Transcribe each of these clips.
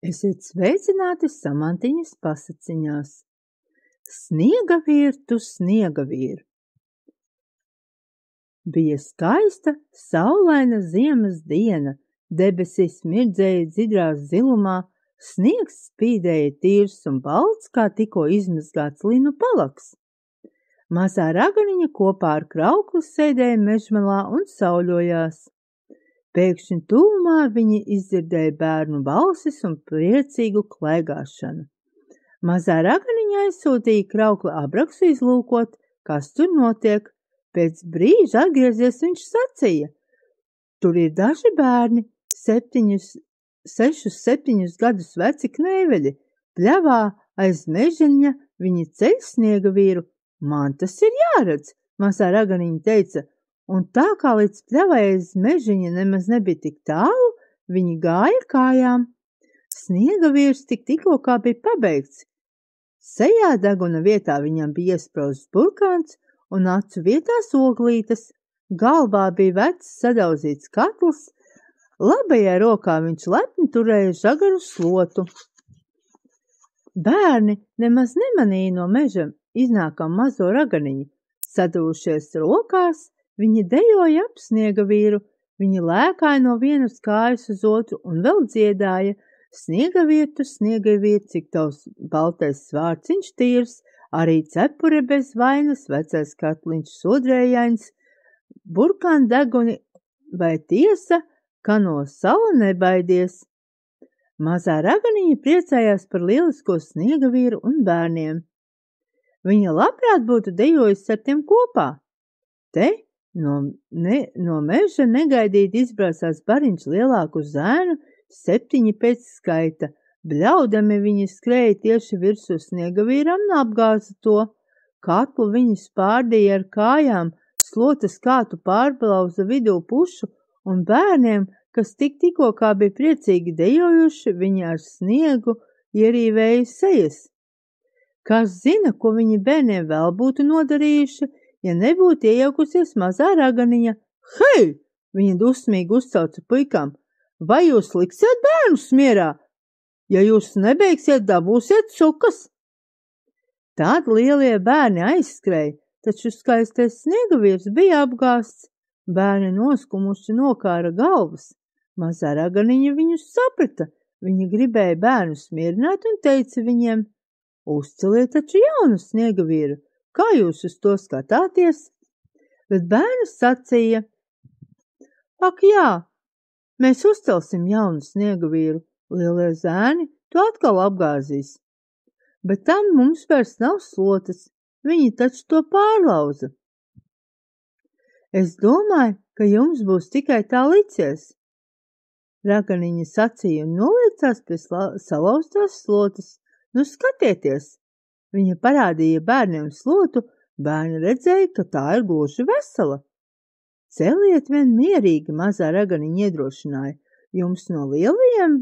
Esiet sveicināti Samantiņas pasaciņās. Sniegavīr, tu sniegavīr. Bija skaista, saulaina ziemas diena, debesis mirdzēja dzidrā zilumā, sniegs spīdēja tīrs un balts, kā tikko izmazgāts linu palaks. Mazā raganiņa kopā ar kraukli sēdēja mežmalā un sauļojās. Pēkšņi tuvumā viņi izdzirdēja bērnu balsis un priecīgu klaigāšanu. Mazā raganiņa aizsūtīja kraukli abraksu izlūkot, kas tur notiek. Pēc brīža atgriezies viņš sacīja: tur ir daži bērni, 6-7 gadus veci knēveļi, pļavā aiz mežiņa viņi ceļ sniegavīru. Man tas ir jāredz, mazā raganiņa teica. Un tā kā līdz pļavai aiz mežiņa nemaz nebija tik tālu, viņi gāja kājām. Sniegavīrs tikko kā bija pabeigts. Sejā deguna vietā viņam bija iesprausts burkāns un acu vietās oglītes. Galvā bija vecs sadauzīts katls, labajā rokā viņš lepni turēja žagaru slotu. Bērni nemaz nemanīja no meža iznākam mazo raganiņu. Sadūšies rokās, viņi dejoja ap sniegavīru, viņi lēkāja no vienas kājas uz otru un vēl dziedāja: sniegavīr, tu sniegavīr, cik tavs baltais svārciņš tīrs, arī cepure bez vainas, vecais katliņš sodrējains, burkān deguni, vai tiesa, ka no sala nebaidies. Mazā raganiņa priecājās par lielisko sniegavīru un bērniem. Viņa labprāt būtu dejojusi ar tiem kopā. Te no meža negaidīti izbraucās bariņš lielāku zēnu, 7 pēc skaita. Bļaudami viņi skrēja tieši virsū sniegavīram un apgāza to. Katlu viņi spārdīja ar kājām, slotas kātu pārblauza vidū pušu, un bērniem, kas tikko kā bija priecīgi dejojuši, viņi ar sniegu ierīvēja sejas. Kas zina, ko viņi bērniem vēl būtu nodarījuši, ja nebūtu iejaukusies mazā raganiņa. Hei! Viņa dusmīgi uzcauca puikām. Vai jūs liksiet bērnus mierā? Ja jūs nebeigsiet, dabūsiet sukas. Tad lielie bērni aizskrēja, taču skaistais sniegavīrs bija apgāsts. Bērni noskumuši nokāra galvas. Mazā raganiņa viņus saprata. Viņa gribēja bērnus mierināt un teica viņiem: uzceliet taču jaunu sniegavīru. Kā jūs uz to skatāties? Bet bērns sacīja: ak jā, mēs uzcelsim jaunu sniegavīru, lielie zēni to atkal apgāzīs. Bet tam mums vairs nav slotas, viņi taču to pārlauza. Es domāju, ka jums būs tikai tā licies. Raganiņa sacīja un noliecās pie salauztās slotas. Nu skatieties! Viņa parādīja bērniem slotu, bērni redzēja, ka tā ir gluži vesela. Celiet vien mierīgi, mazā raganiņa iedrošināja, jums no lielajiem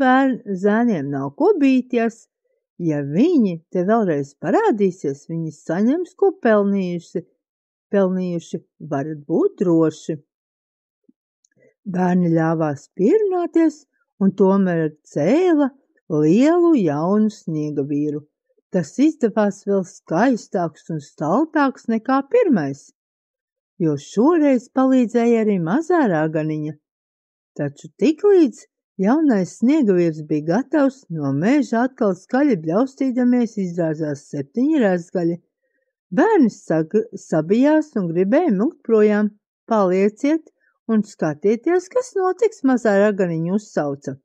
zēniem nav ko bīties. Ja viņi te vēlreiz parādīsies, viņi saņems, ko pelnījuši, varat būt droši. Bērni ļāvās pierunāties un tomēr cēla lielu jaunu sniegavīru. Tas izdevās vēl skaistāks un staltāks nekā pirmais, jo šoreiz palīdzēja arī mazā raganiņa. Taču tiklīdz jaunais sniegavīrs bija gatavs, no meža atkal skaļi bļaustīdamies izrāzās 7 rezgaļi. Bērni sabijās un gribēja mukt projām. Palieciet un skatieties, kas notiks, mazā raganiņa uzsauca.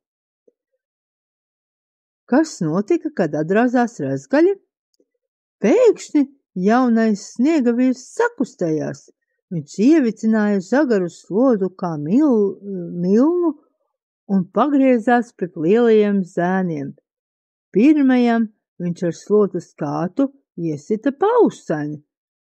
Kas notika, kad atrāzās rezgaļi? Pēkšņi jaunais sniegavīrs sakustējās. Viņš ievicināja žagaru slodu kā milnu un pagriezās pret lielajiem zēniem. Pirmajam viņš ar slotas kātu iesita paušsani,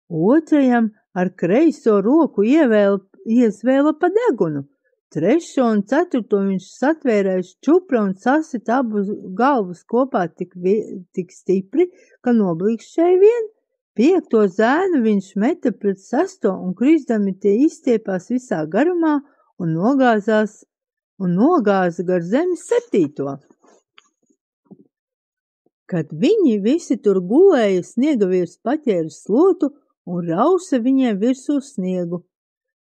otrajam ar kreiso roku iezvēla pa degunu, trešo un ceturto viņš satvērēja čupra un sasita abus galvas kopā tik stipri, ka noblīkšķēja vien. Piekto zēnu viņš meta pret sesto un krisdami tie izstiepās visā garumā un nogāza gar zemi septīto. Kad viņi visi tur gulēja, sniegavīrs paķēra slotu un rausa viņiem virsū sniegu.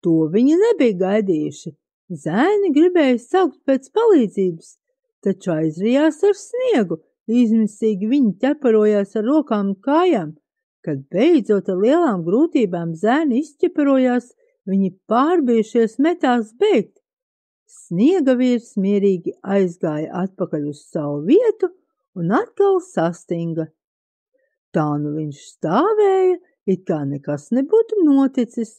To viņi nebija gaidījuši. Zēni gribēja saukt pēc palīdzības, taču aizrijās ar sniegu, izmisīgi viņi ķeparojās ar rokām un kājām. Kad beidzot ar lielām grūtībām zēni izķeparojās, viņi pārbijušies metās bēgt. Sniegavīrs mierīgi aizgāja atpakaļ uz savu vietu un atkal sastinga. Tā nu viņš stāvēja, it kā nekas nebūtu noticis.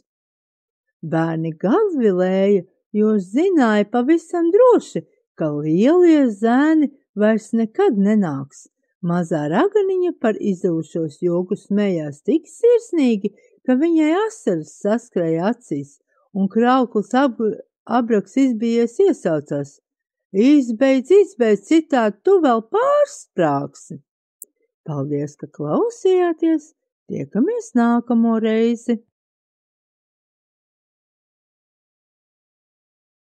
Bērni gan vilēja, jo zināja pavisam droši, ka lielie zēni vairs nekad nenāks. Mazā raganiņa par izdevušos joku smējās tik sirsnīgi, ka viņai asaras saskrēja acīs, un krauklis abraks izbijies iesaucās. Izbeidz, citādi tu vēl pārsprāgsi. Paldies, ka klausījāties, tiekamies nākamo reizi.